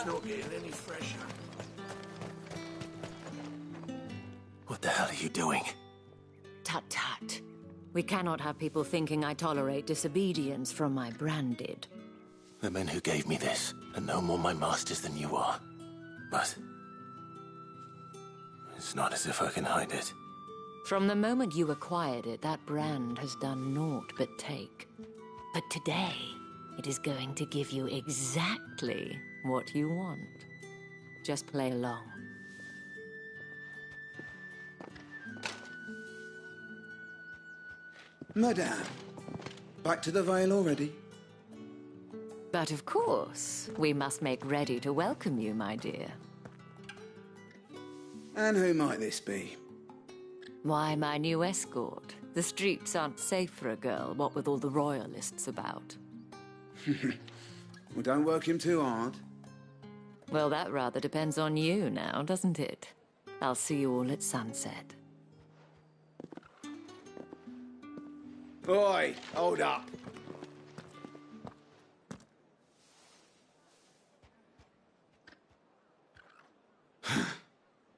It's not getting any fresher. What the hell are you doing? Tut tut. We cannot have people thinking I tolerate disobedience from my branded. The men who gave me this are no more my masters than you are. But it's not as if I can hide it. From the moment you acquired it, that brand has done naught but take. But today, it is going to give you exactly what you want. Just play along. Madame, back to the Vale already? But of course, we must make ready to welcome you, my dear. And who might this be? Why, my new escort. The streets aren't safe for a girl, what with all the royalists about. Well, don't work him too hard. Well, that rather depends on you now, doesn't it? I'll see you all at sunset. Boy, hold up.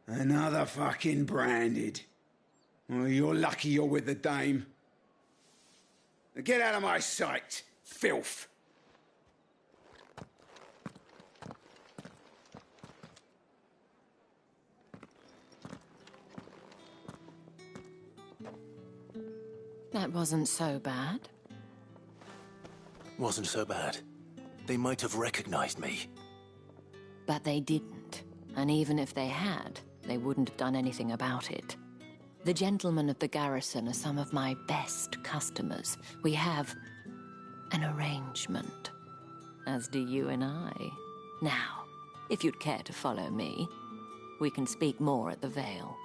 Another fucking branded. Well, you're lucky you're with the dame. Get out of my sight, filth. That wasn't so bad. Wasn't so bad. They might have recognized me. But they didn't. And even if they had, they wouldn't have done anything about it. The gentlemen of the garrison are some of my best customers. We have an arrangement, as do you and I. Now, if you'd care to follow me, we can speak more at the Vale.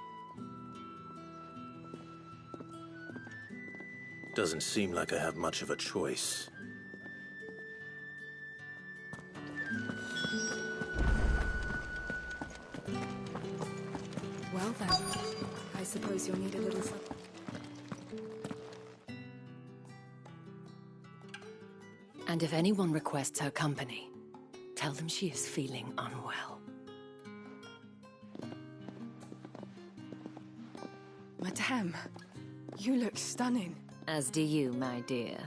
Doesn't seem like I have much of a choice. Well then, I suppose you'll need a little support. And if anyone requests her company, tell them she is feeling unwell. Madame, you look stunning. As do you, my dear.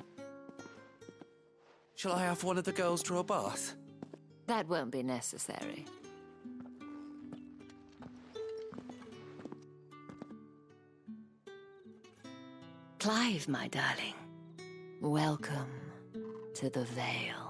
Shall I have one of the girls draw a bath? That won't be necessary. Clive, my darling. Welcome to the Vale.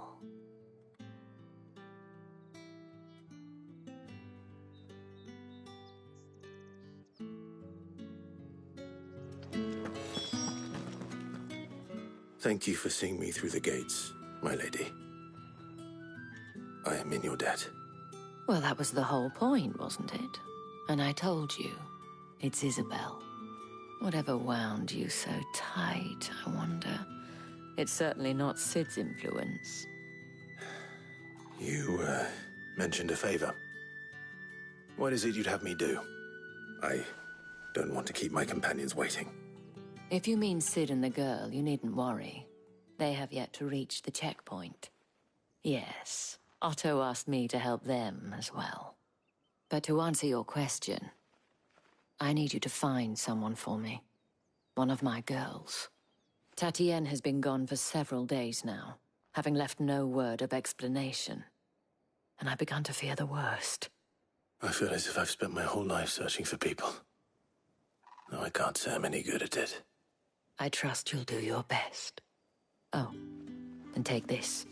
Thank you for seeing me through the gates, my lady. I am in your debt. Well, that was the whole point, wasn't it? And I told you, it's Isabel. Whatever wound you so tight, I wonder. It's certainly not Sid's influence. You, mentioned a favor. What is it you'd have me do? I don't want to keep my companions waiting. If you mean Sid and the girl, you needn't worry. They have yet to reach the checkpoint. Yes, Otto asked me to help them as well. But to answer your question, I need you to find someone for me. One of my girls. Tatienne has been gone for several days now, having left no word of explanation. And I've begun to fear the worst. I feel as if I've spent my whole life searching for people. No, I can't say I'm any good at it. I trust you'll do your best. Oh, and take this.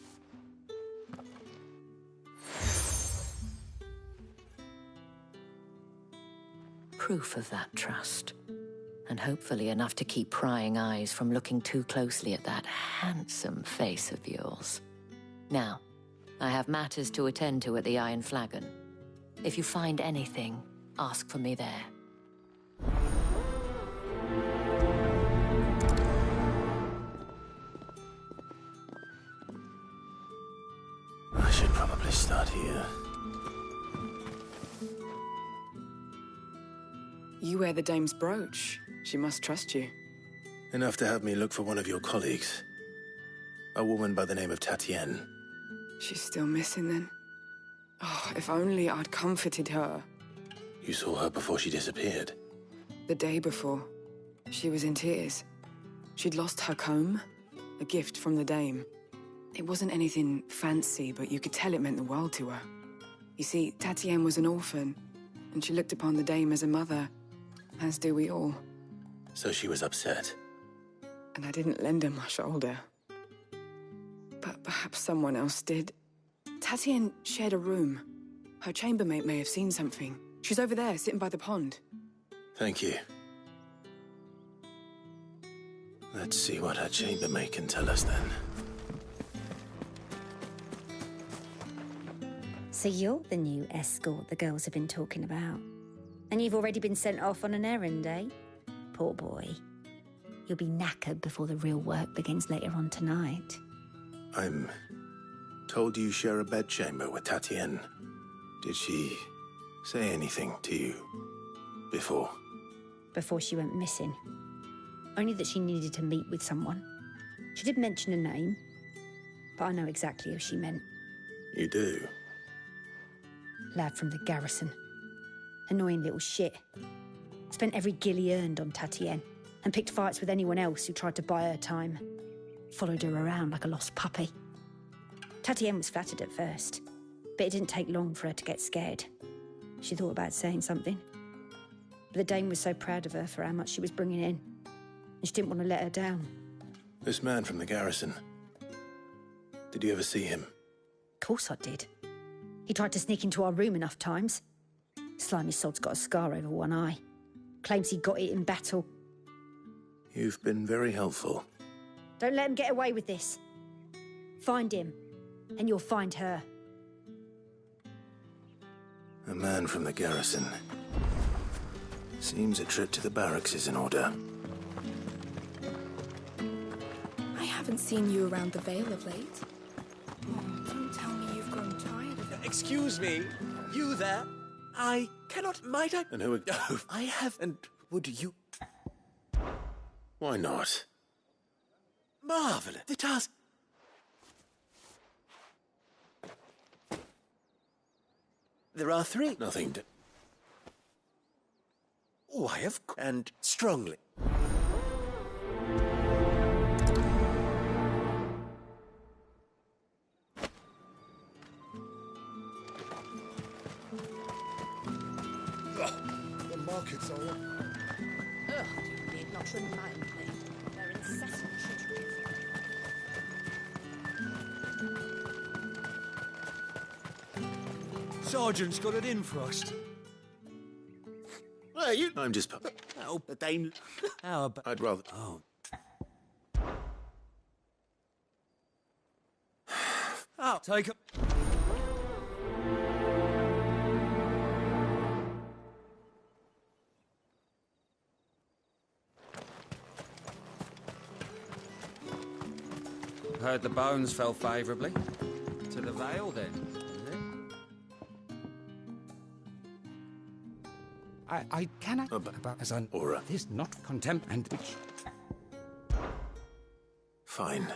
Proof of that trust. And hopefully enough to keep prying eyes from looking too closely at that handsome face of yours. Now, I have matters to attend to at the Iron Flagon. If you find anything, ask for me there. I should probably start here. You wear the dame's brooch. She must trust you. Enough to have me look for one of your colleagues. A woman by the name of Tatienne. She's still missing then? Oh, If only I'd comforted her. You saw her before she disappeared. The day before, she was in tears. She'd lost her comb, a gift from the Dame. It wasn't anything fancy, but you could tell it meant the world to her. You see, Tatienne was an orphan, and she looked upon the Dame as a mother, as do we all. So she was upset. And I didn't lend her my shoulder. But perhaps someone else did. Tatienne shared a room. Her chambermaid may have seen something. She's over there, sitting by the pond. Thank you. Let's see what her chambermaid can tell us then. So you're the new escort the girls have been talking about. And you've already been sent off on an errand, eh? Poor boy. You'll be knackered before the real work begins later on tonight. I'm told you share a bedchamber with Tatienne. Did she say anything to you before? Before she went missing. Only that she needed to meet with someone. She did mention a name, but I know exactly who she meant. You do? Lad from the garrison. Annoying little shit. Spent every guil he earned on Tatienne, and picked fights with anyone else who tried to buy her time. Followed her around like a lost puppy. Tatienne was flattered at first, but it didn't take long for her to get scared. She thought about saying something. But the Dame was so proud of her for how much she was bringing in, and she didn't want to let her down. This man from the garrison. Did you ever see him? Of course I did. He tried to sneak into our room enough times. Slimy sod's got a scar over one eye. Claims he got it in battle. You've been very helpful. Don't let him get away with this. Find him, and you'll find her. A man from the garrison. Seems a trip to the barracks is in order. I haven't seen you around the Vale of late. Oh, don't tell me you've grown tired of it. Excuse me, you there? I cannot, might I? And who are... Oh, I have, and would you... Why not? Marvelous. The task... There are three. Nothing to... Why, and strongly. The markets are up. Ugh, you need not remind me. They're incessant trickeries. Sergeant's got it in for us. Well, you... I'm just... Oh, the Dame... How about... I'd rather... Oh. Oh, Take it. Heard the bones fell favourably. To the Vale, then, is it? I cannot about as an Aura. This not contempt and which. Fine.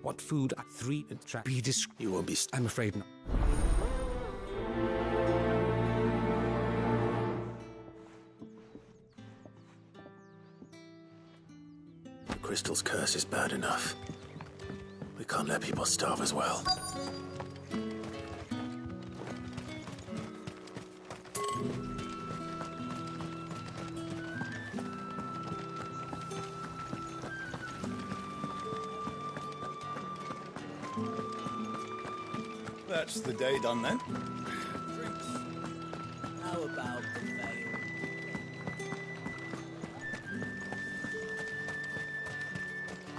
What food are three and trap? Be dis. You won't be... I'm afraid not. The Crystal's curse is bad enough. We can't let people starve as well. That's the day done then. How about the Vale?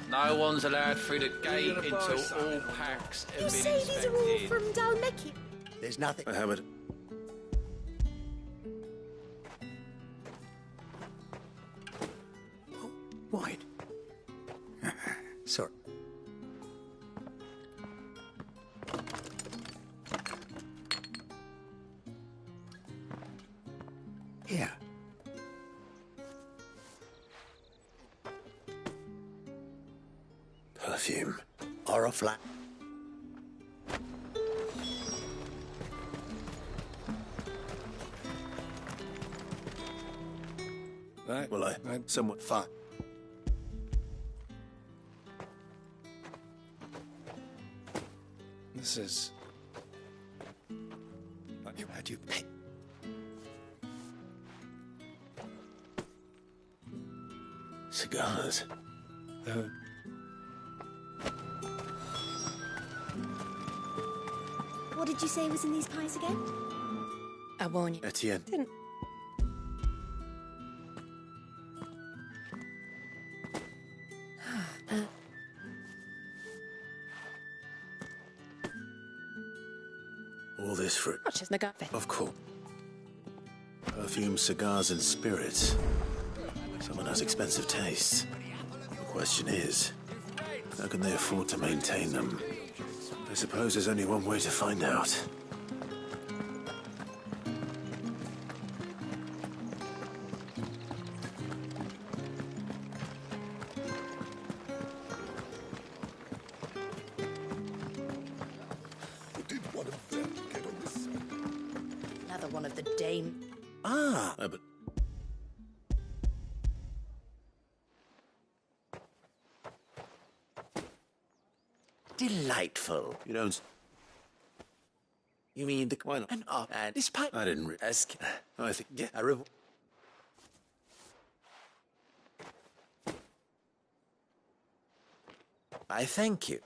No one's allowed through the gate until all packs have You been say inspected. these are all from Dalmekit? There's nothing... I have it. Oh, wide. Sorry. Here. Perfume. Or a flat. Right. Well, I somewhat fine. This is... How'd you pick? Cigars. What did you say was in these pies again? I warn you. Etienne. Didn't. All this fruit. Rochester. Of course. Perfume, cigars, and spirits. Someone has expensive tastes. The question is, how can they afford to maintain them? I suppose there's only one way to find out. Another one of the Dame. Ah, but Delightful. you don't... You mean the... Why not? And this pipe... I didn't Ask... I think... Yeah. I thank you.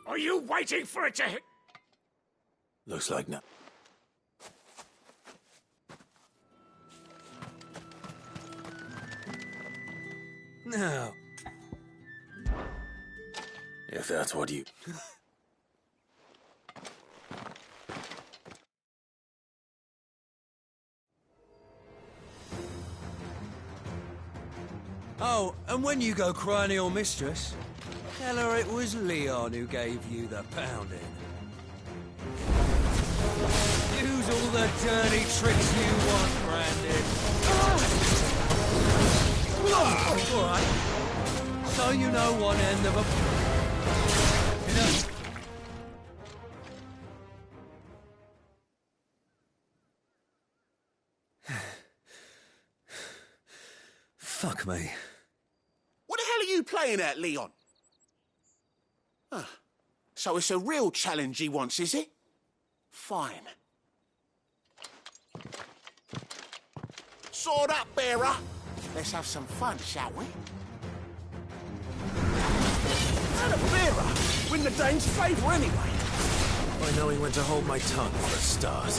Are you waiting for it to hit? Looks like no. No. If that's what you... Oh, and when you go crying to your mistress, tell her it was Leon who gave you the pounding. Use all the dirty tricks you want, Brandon. All right. So you know one end of a... Fuck me. What the hell are you playing at, Leon? So it's a real challenge he wants, is it? Fine. Sword up, bearer. Let's have some fun, shall we? And a bearer. Win the Dane's favour anyway. By knowing when to hold my tongue for a start.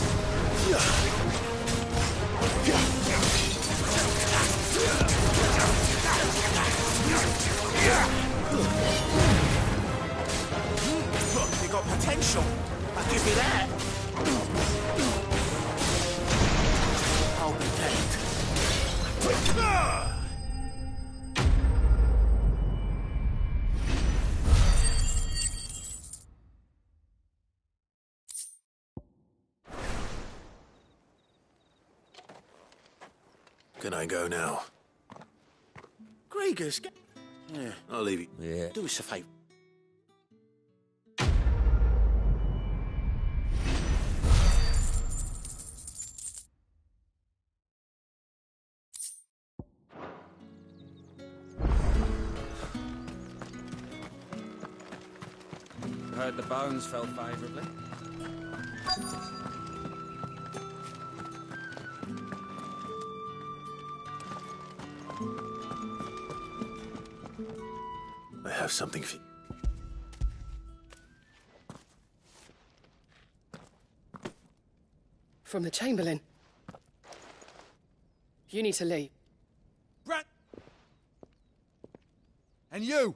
Look, you got potential. I'll give you that. I'll be damned. Can I go now? Gregors, yeah. I'll leave you. Yeah. Do us a favour. Heard the bones fell favourably. I have something for you. From the Chamberlain. You need to leave. Brat! And you!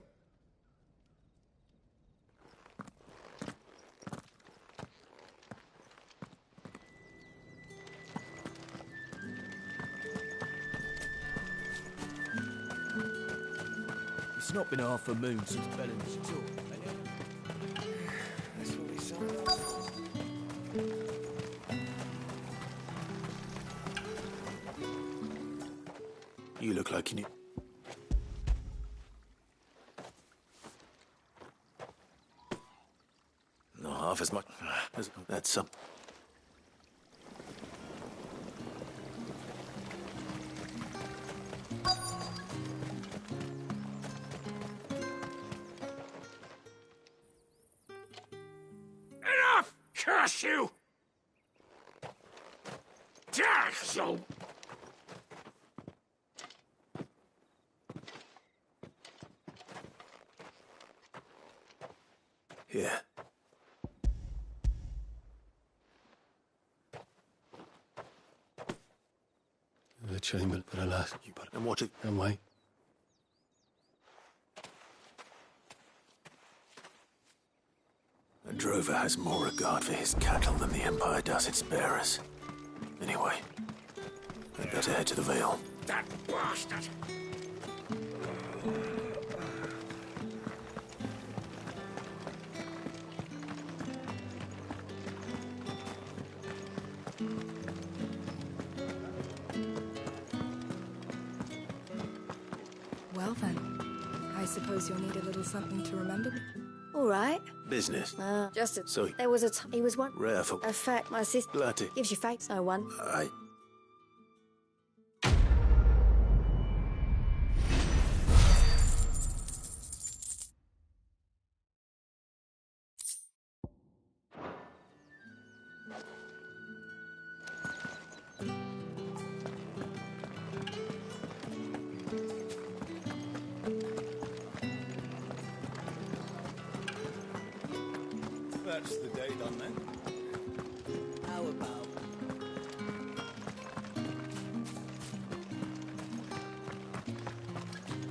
It's not been half a moon since Bellamy's tour. That's what we signed up for. You look like you need... Not half as much. That's some... Enough! Curse you! Damn you! Here. The chamber, but alas, You but and what it... and wait. A drover has more regard for his cattle than the Empire does its bearers. Anyway, I'd better head to the Vale. That bastard! Well then, I suppose you'll need a little something to remember me. All right. Business. Just a... So- There was he was one. Rare for... A fact, my sister Bloody... gives you facts. No one. That's the day done then. How about...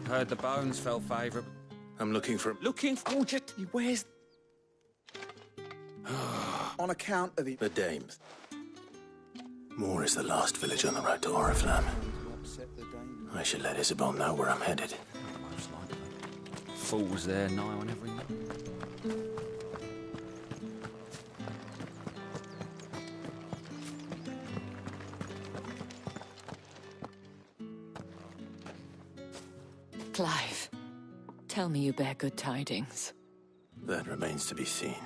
Heard the bones fell favourable. I'm looking for... Looking for it? Where's... On account of the... The Dames. Moor is the last village on the road to Oriflamme. I should let Isabel know where I'm headed. Most likely. Fools there nigh on every night. Clive, tell me you bear good tidings. That remains to be seen.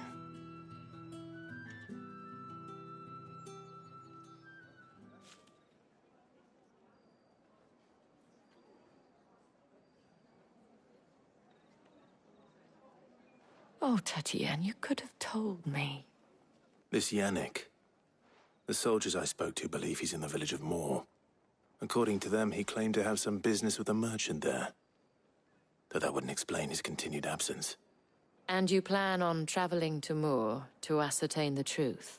Oh, Tatienne, you could have told me. This Yannick. The soldiers I spoke to believe he's in the village of Moor. According to them, he claimed to have some business with a merchant there. Though that wouldn't explain his continued absence. And you plan on traveling to Moor to ascertain the truth?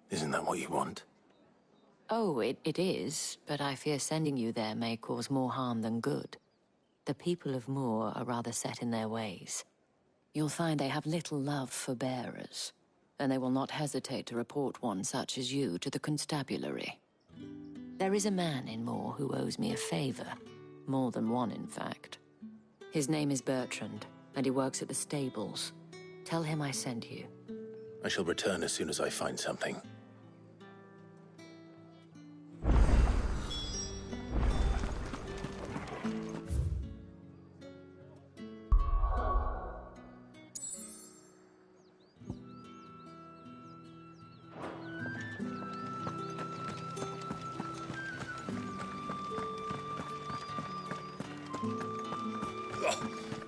Isn't that what you want? Oh, it is, but I fear sending you there may cause more harm than good. The people of Moor are rather set in their ways. You'll find they have little love for bearers, and they will not hesitate to report one such as you to the constabulary. There is a man in Moor who owes me a favor. More than one, in fact. His name is Bertrand, and he works at the stables. Tell him I sent you. I shall return as soon as I find something.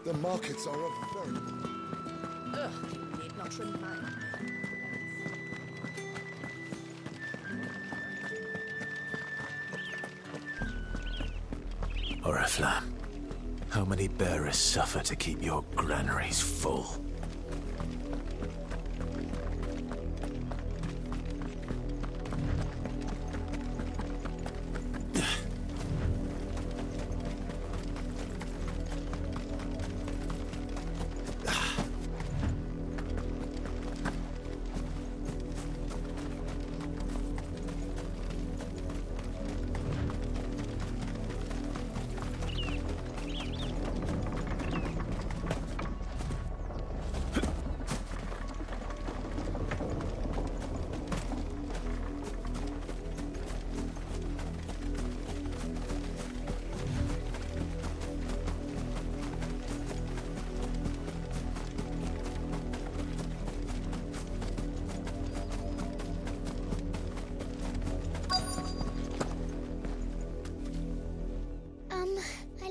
The markets are a very... Ugh, you need not remind me. Oriflamme, how many bearers suffer to keep your granaries full?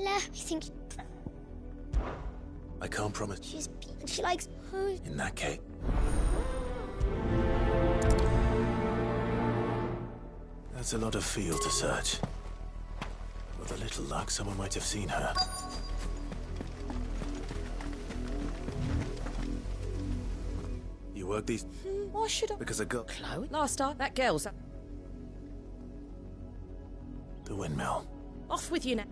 I think I can't promise. she likes her. In that case. That's a lot of field to search. With a little luck, someone might have seen her. You work these... Why should I? Because I got... Chloe? Last start, that girl's... The windmill. Off with you now.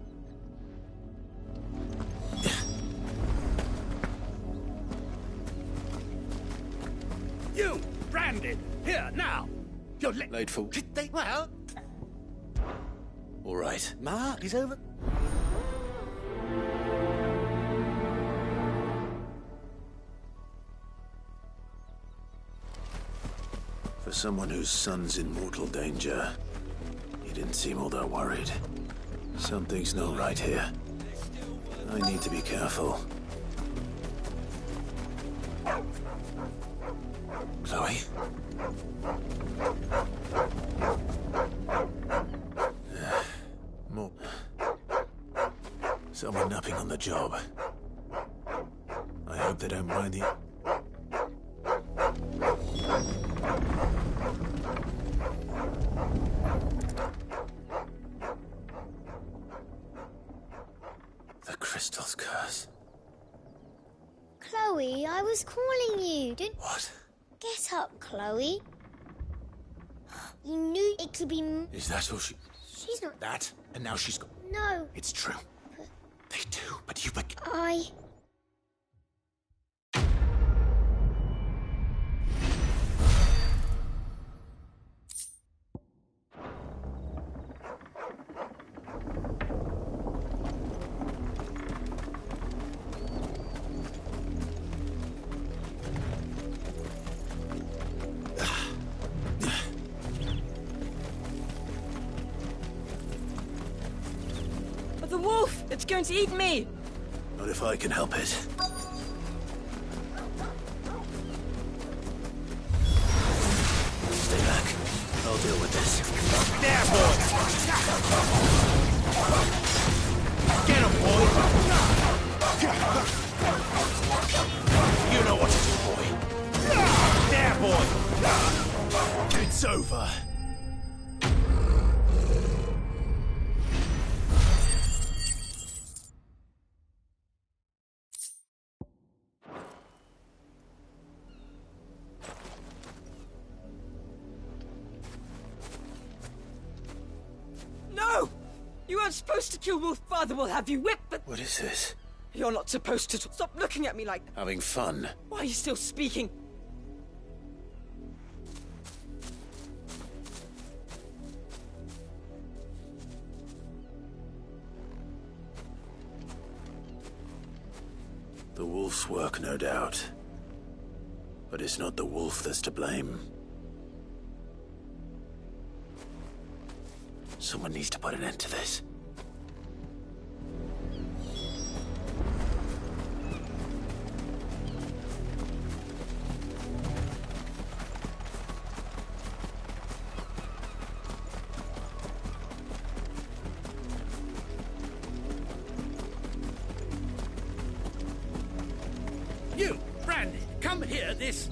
You, Branded, here, now. You're late for... Well... All right. Ma is over... For someone whose son's in mortal danger, he didn't seem all that worried. Something's not right here. I need to be careful. Chloe? More. Someone napping on the job. I hope they don't mind the... The crystal's curse. Chloe, I was calling you. What? Get up, Chloe. You knew it could be... Is that all she... She's not... That, and now she's gone. No. It's true. They do, but you... The wolf! It's going to eat me! Not if I can help it. Stay back. I'll deal with this. There, boy! Get him, boy! You know what to do, boy! There, boy! It's over. No! You weren't supposed to kill Wolf. Father will have you whipped, but... What is this? You're not supposed to... Stop looking at me like... Having fun? Why are you still speaking? The wolf's work, no doubt. But it's not the wolf that's to blame. Someone needs to put an end to this. You, Brandy, come here this...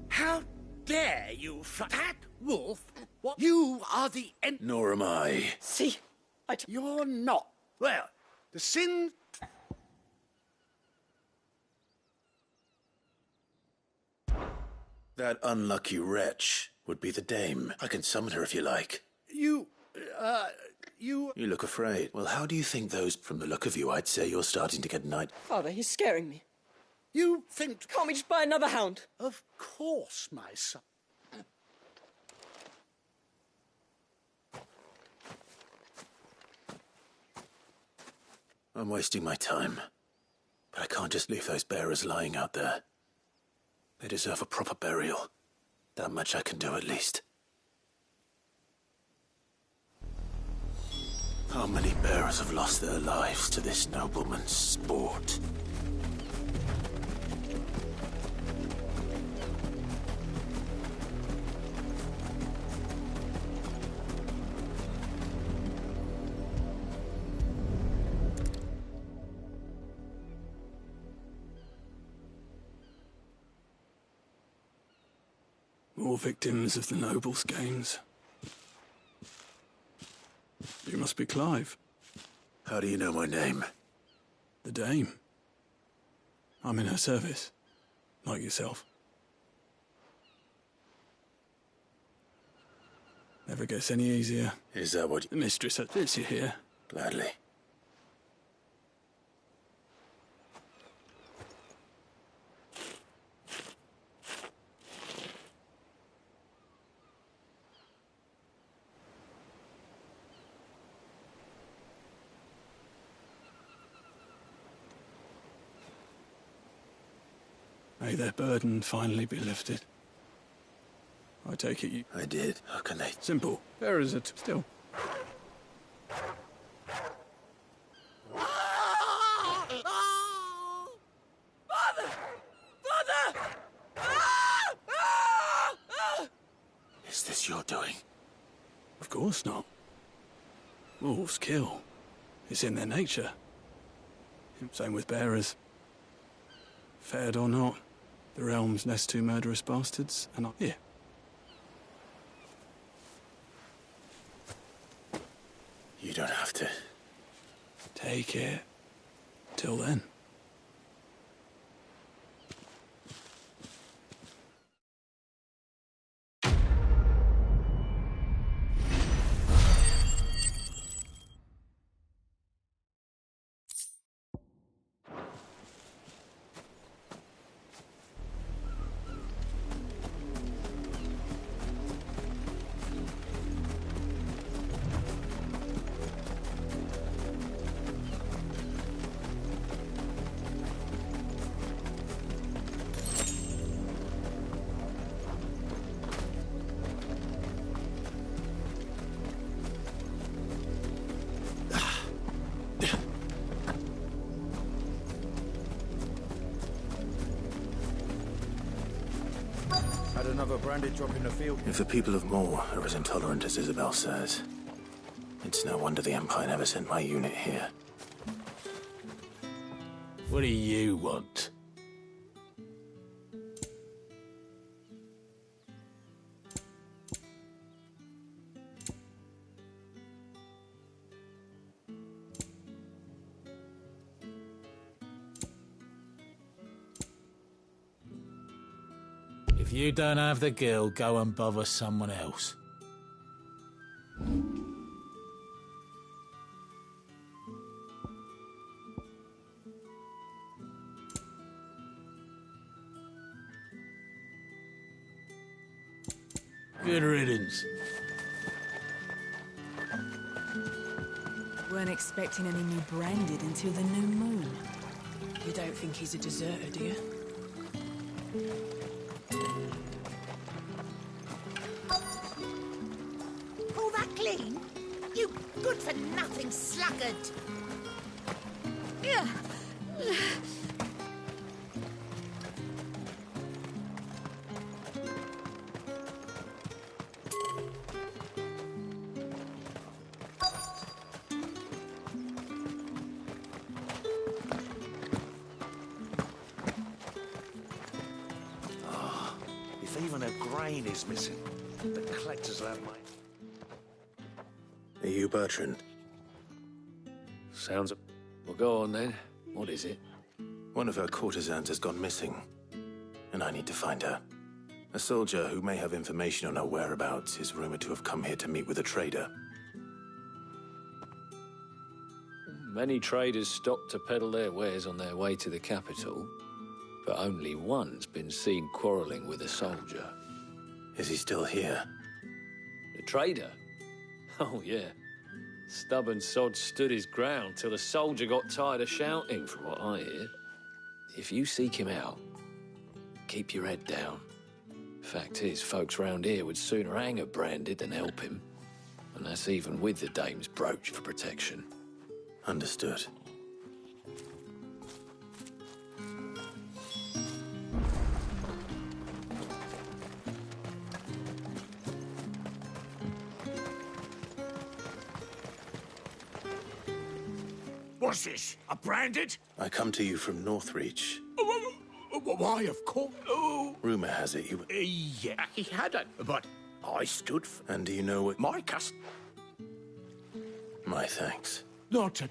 How dare you, that wolf? What? You are the end... Nor am I. See? You're not. Well, The sin... That unlucky wretch would be the dame. I can summon her if you like. You... You look afraid. Well, how do you think those... From the look of you, I'd say you're starting to get night... Father, he's scaring me. You think... Can't we just buy another hound? Of course, my son. I'm wasting my time. But I can't just leave those bearers lying out there. They deserve a proper burial. That much I can do at least. How many bearers have lost their lives to this nobleman's sport? More victims of the nobles' games. You must be Clive. How do you know my name? The Dame. I'm in her service, like yourself. Never gets any easier. Is that what... The mistress fits you here. Gladly. May their burden finally be lifted. I take it you... I did. How can they... Simple. Bearers are still... Father! Father! Is this your doing? Of course not. Wolves kill. It's in their nature. Same with bearers. Fed or not, the realm's nest two murderous bastards, and I'm here. You don't have to. Take it. Till then. Another branded drop in the field. If the people of Moor are as intolerant as Isabel says, it's no wonder the Empire never sent my unit here. What do you want? If you don't have the guild, go and bother someone else. Good riddance. Weren't expecting any new branded until the new moon. You don't think he's a deserter, do you? All that clean? You good-for-nothing sluggard! Yeah. If even a grain is missing, the collectors will have mine. Are you Bertrand? Sounds... Well, go on then. What is it? One of her courtesans has gone missing, and I need to find her. A soldier who may have information on her whereabouts is rumored to have come here to meet with a trader. Many traders stop to peddle their wares on their way to the capital, but only one's been seen quarrelling with a soldier. Is he still here? The trader? Oh, yeah. Stubborn sod stood his ground till the soldier got tired of shouting, from what I hear. If you seek him out, keep your head down. Fact is, folks round here would sooner hang a Branded than help him. And that's even with the dame's brooch for protection. Understood. What's this? A Branded? I come to you from Northreach. Why, of course. Oh. Rumor has it you... Yeah, he hadn't, but I stood for... And do you know what... My cust... My thanks. Not a...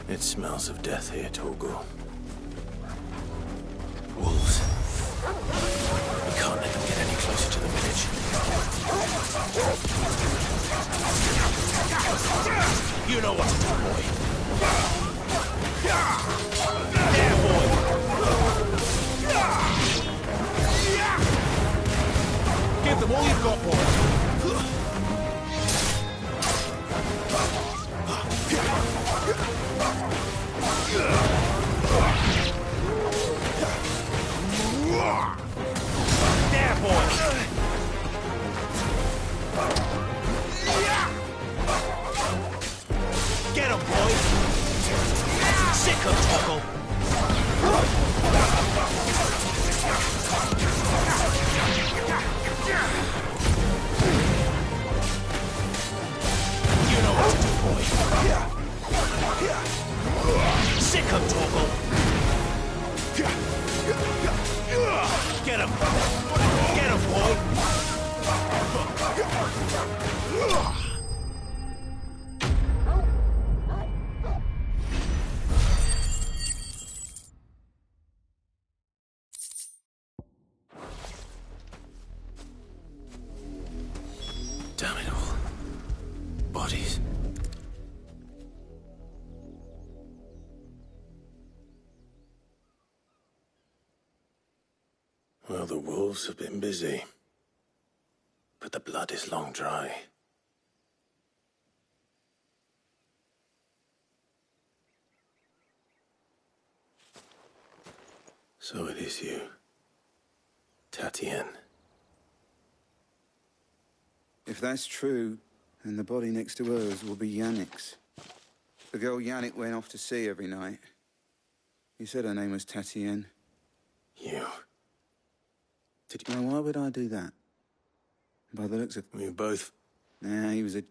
It smells of death here, Torgal. Wolves. We can't let them get any closer to the village. You know what to do, boy. There, boy. Give them all you've got, boy. There, boy! Get him, boy! Sick of Torgal! You know what to do, boy. Sick of Torgal! Get him! Get him, boy! Damn it all. Bodies. Well, the wolves have been busy. But the blood is long dry. So it is you, Tatien. If that's true, then the body next to hers will be Yannick's. The girl Yannick went off to sea every night. You said her name was Tatien. You. Did you know why would I do that? By the looks of... We both... Nah, he was a...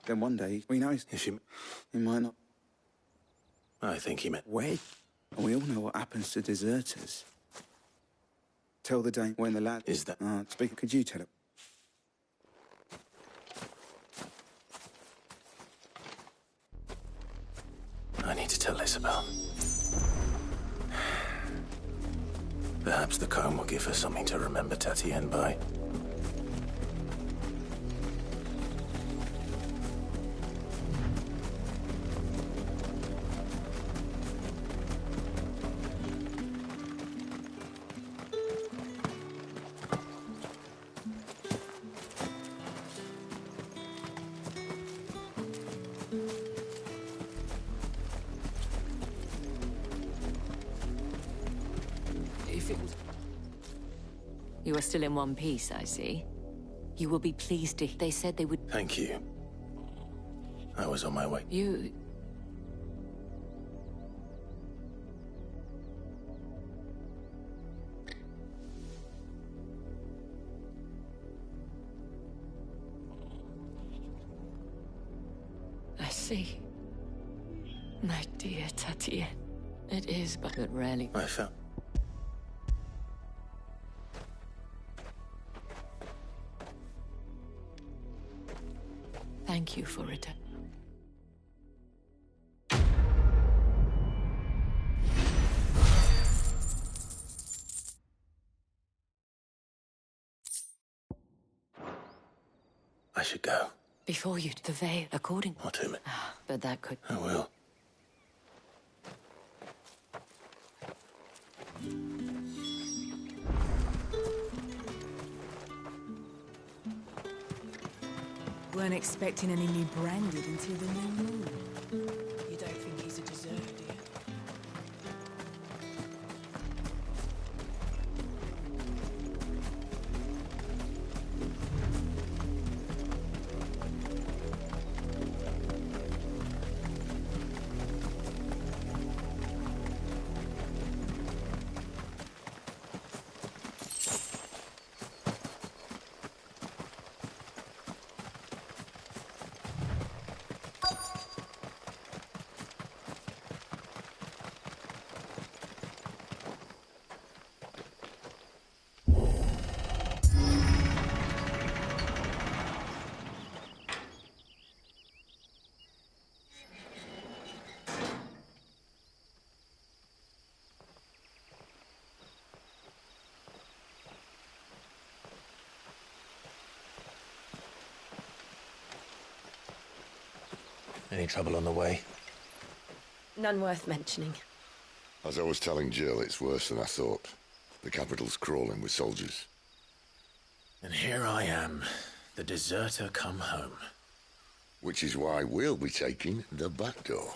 Then one day, we know If she... he might not... I think he meant... Wed. And we all know what happens to deserters. Tell the dame when the lad... Is that... Speaker, could you tell it? I need to tell Isabel. Perhaps the comb will give her something to remember Tatien by. You are still in one piece, I see. You will be pleased to... They said they would... Thank you. I was on my way. You... see. My dear Tatien, it is but rarely. I felt. Thank you for it. I should go. Before you, the veil, according... What to me? But that could... I will. Weren't expecting any new branded until the new moon. You don't think he's a deserter, do you? Any trouble on the way? None worth mentioning. As I was telling Jill, it's worse than I thought. The capital's crawling with soldiers. And here I am, the deserter come home. Which is why we'll be taking the back door.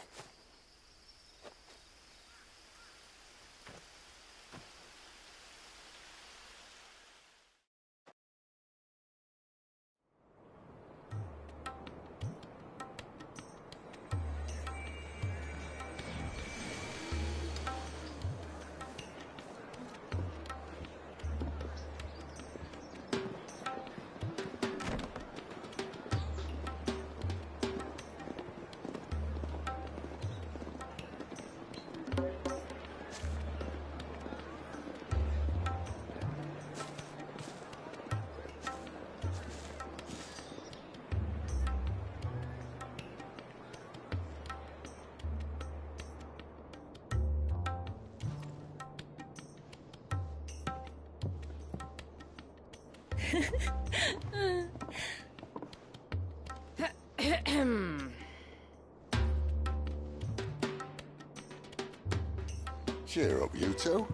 Cheer up, you two.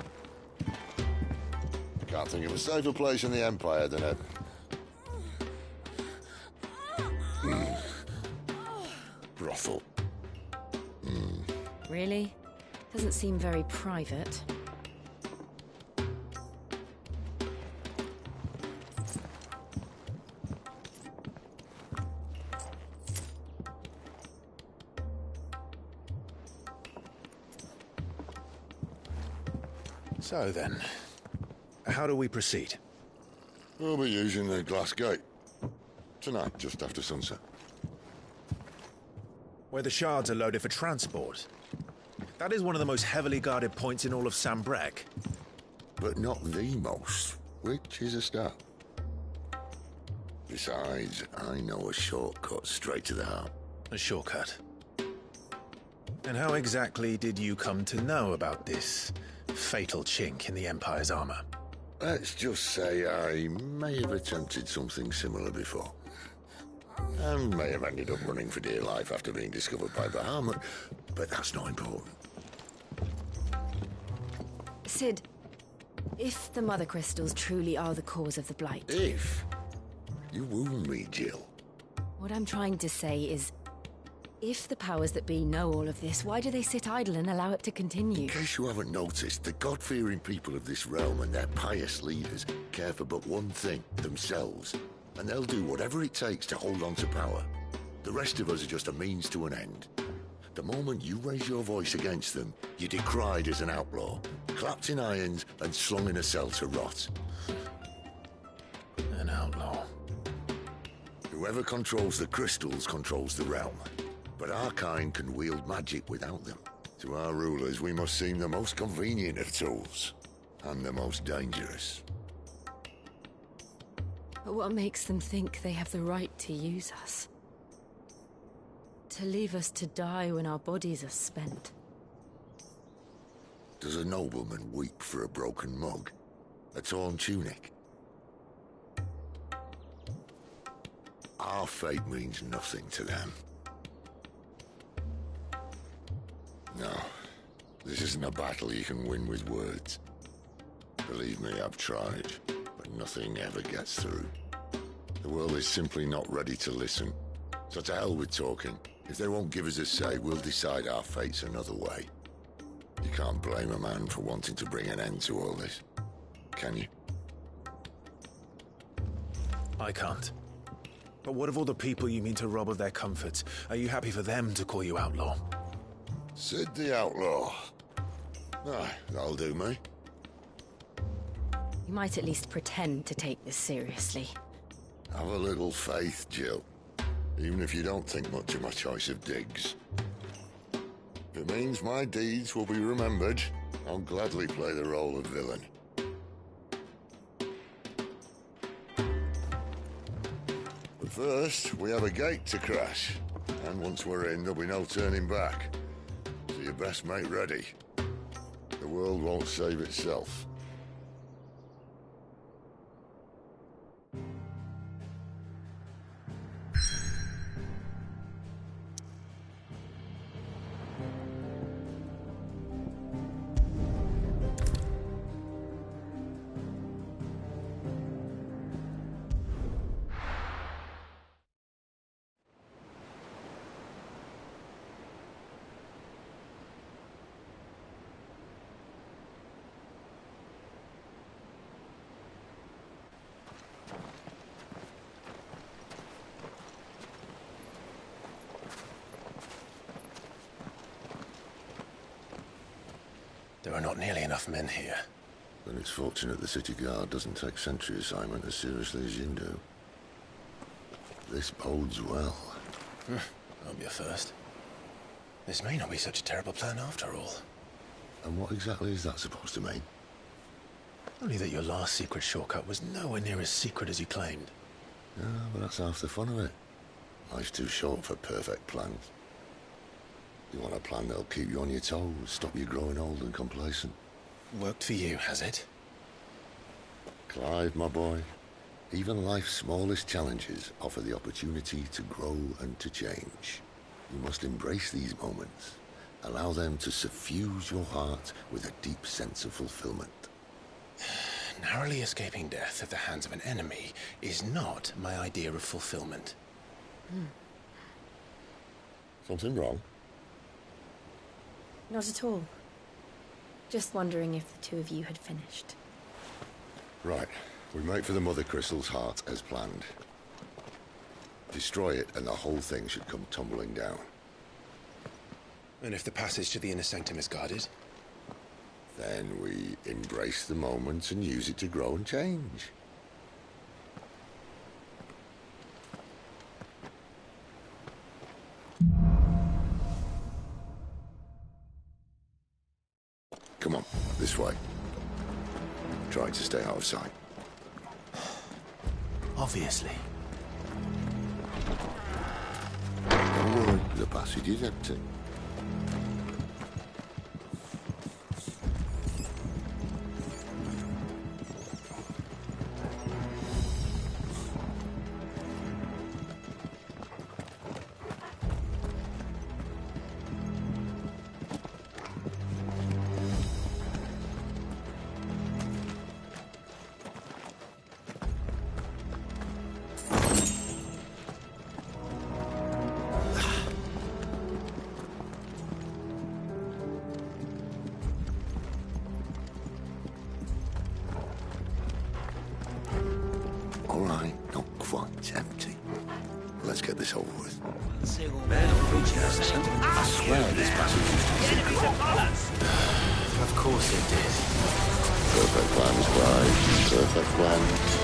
Can't think of a safer place in the Empire than a... brothel. Really? Doesn't seem very private. So then, how do we proceed? We'll be using the glass gate. Tonight, just after sunset. Where the shards are loaded for transport. That is one of the most heavily guarded points in all of Sambrec. But not the most, which is a start. Besides, I know a shortcut straight to the heart. A shortcut? And how exactly did you come to know about this fatal chink in the Empire's armor? Let's just say I may have attempted something similar before. And may have ended up running for dear life after being discovered by Bahamut, but that's not important. Sid, if the Mother Crystals truly are the cause of the Blight... If? You wound me, Jill. What I'm trying to say is, if the powers that be know all of this, why do they sit idle and allow it to continue? In case you haven't noticed, the God-fearing people of this realm and their pious leaders care for but one thing, themselves. And they'll do whatever it takes to hold on to power. The rest of us are just a means to an end. The moment you raise your voice against them, you're decried as an outlaw, clapped in irons and slung in a cell to rot. An outlaw. Whoever controls the crystals controls the realm. But our kind can wield magic without them. To our rulers, we must seem the most convenient of tools, and the most dangerous. But what makes them think they have the right to use us? To leave us to die when our bodies are spent? Does a nobleman weep for a broken mug? A torn tunic? Our fate means nothing to them. No, this isn't a battle you can win with words. Believe me, I've tried, but nothing ever gets through. The world is simply not ready to listen. So to hell with talking. If they won't give us a say, we'll decide our fates another way. You can't blame a man for wanting to bring an end to all this, can you? I can't. But what of all the people you mean to rob of their comforts? Are you happy for them to call you outlaw? Sid the Outlaw. Ah, that'll do me. You might at least pretend to take this seriously. Have a little faith, Jill. Even if you don't think much of my choice of digs. If it means my deeds will be remembered, I'll gladly play the role of villain. But first, we have a gate to crash. And once we're in, there'll be no turning back. So you best make ready. The world won't save itself. There are not nearly enough men here. Then it's fortunate the city guard doesn't take sentry assignment as seriously as you do. This bodes well. Won't be a first. This may not be such a terrible plan after all. And what exactly is that supposed to mean? Only that your last secret shortcut was nowhere near as secret as you claimed. Yeah, but that's half the fun of it. Life's too short for perfect plans. You want a plan that'll keep you on your toes, stop you growing old and complacent. Worked for you, has it? Clive, my boy, even life's smallest challenges offer the opportunity to grow and to change. You must embrace these moments. Allow them to suffuse your heart with a deep sense of fulfillment. Narrowly escaping death at the hands of an enemy is not my idea of fulfillment. Something wrong? Not at all. Just wondering if the two of you had finished. Right. We make for the Mother Crystal's heart as planned. Destroy it and the whole thing should come tumbling down. And if the passage to the inner sanctum is guarded? Then we embrace the moment and use it to grow and change. Come on, this way. Try to stay out of sight. Obviously. Don't worry, the passage is empty. All right, not quite empty. Let's get this over with. I swear this passage used to be secret. Of course it did. Perfect plans, Clive. Perfect plans.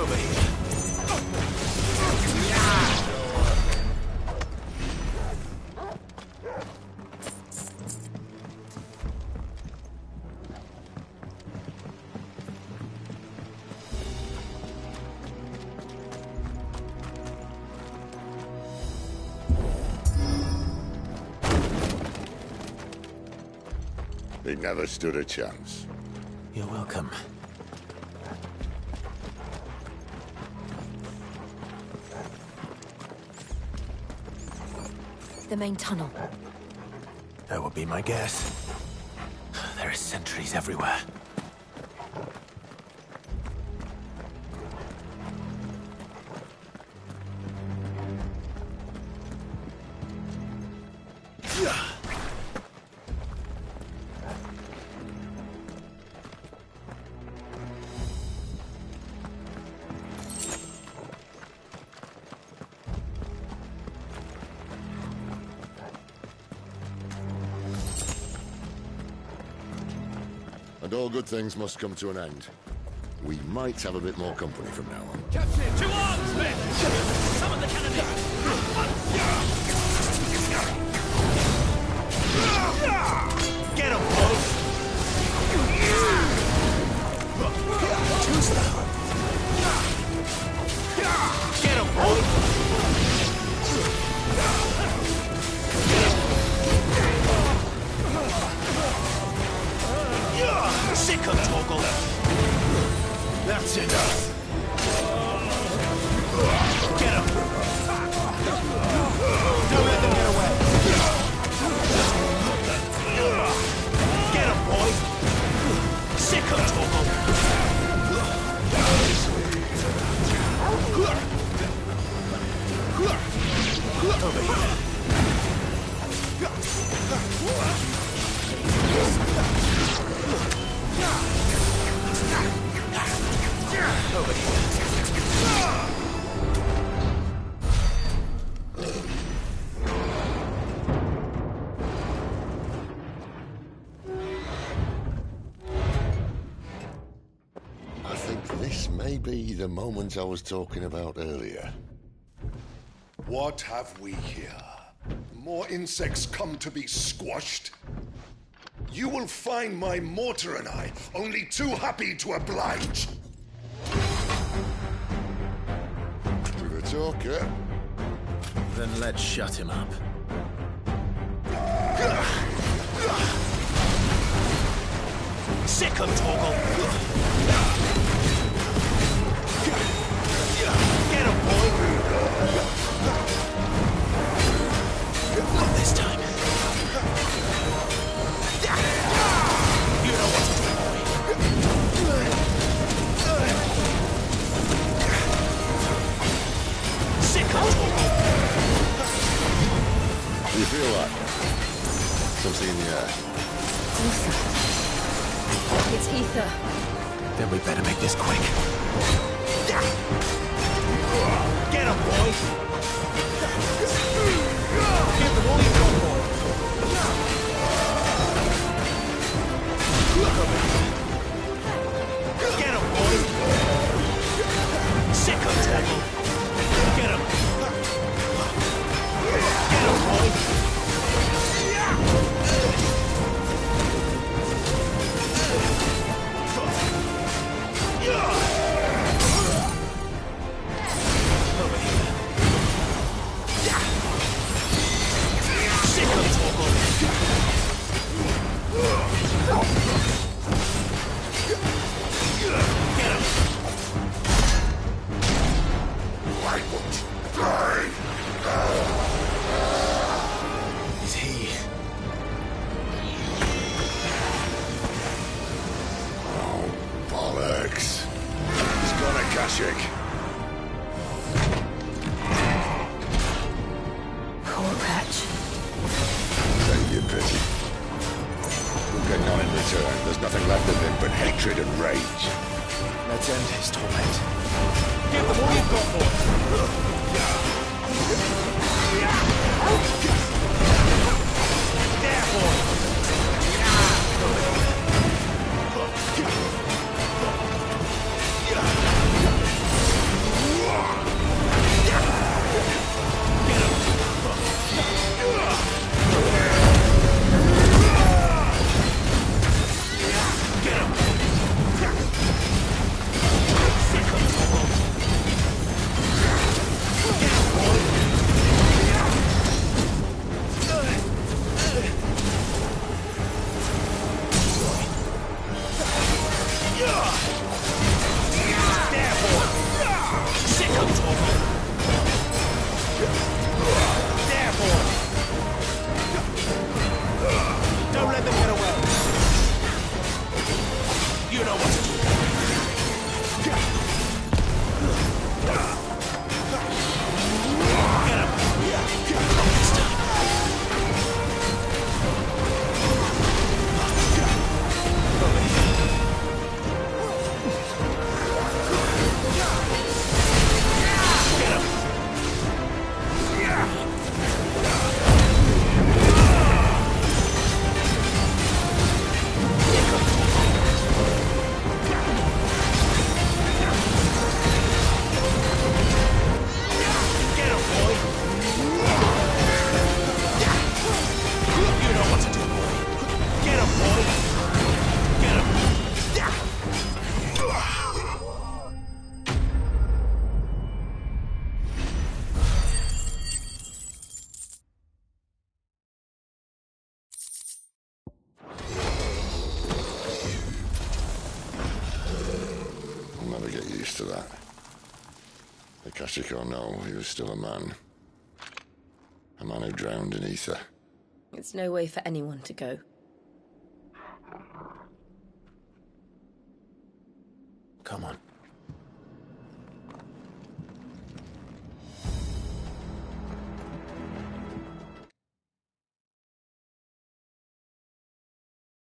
Over here. He never stood a chance. You're welcome. The main tunnel. That would be my guess. There are sentries everywhere. And all good things must come to an end. We might have a bit more company from now on. Captain, to arms, men! Summon the cannoneer! Get him, boys! Too slow. Get him, boys! Sick of Torgal! That's enough! Get him! Don't let them get away! Get him, boy! Sick of Torgal! Over here! Over here. I think this may be the moment I was talking about earlier. What have we here? More insects come to be squashed? You will find my mortar and I only too happy to oblige. To the talker. Then let's shut him up. Sick of Torgal! Get him, boy! Not this time. You know what to do, boy. Sick of Torgal! Do you feel that? Something in the air. It's ether. Then we better make this quick. Get him, boy! Give them all you've got, boy! Get him, boy! Sick of Torgal! Get him! Get him, boy! Over here. Sick of Torgal! Get him! I won't die. Is he? Oh, bollocks. He's got a Kashyyyk. Poor wretch. Save your pity. We'll get none in return. There's nothing left of him but hatred and rage. Let's end his torment. Give them all you've got, boy! There, boy! You know what to do. Get him. This time. Over here. Get him. I'll never get used to that. Akashic or no, he was still a man. A man who drowned in ether. It's no way for anyone to go. Come on.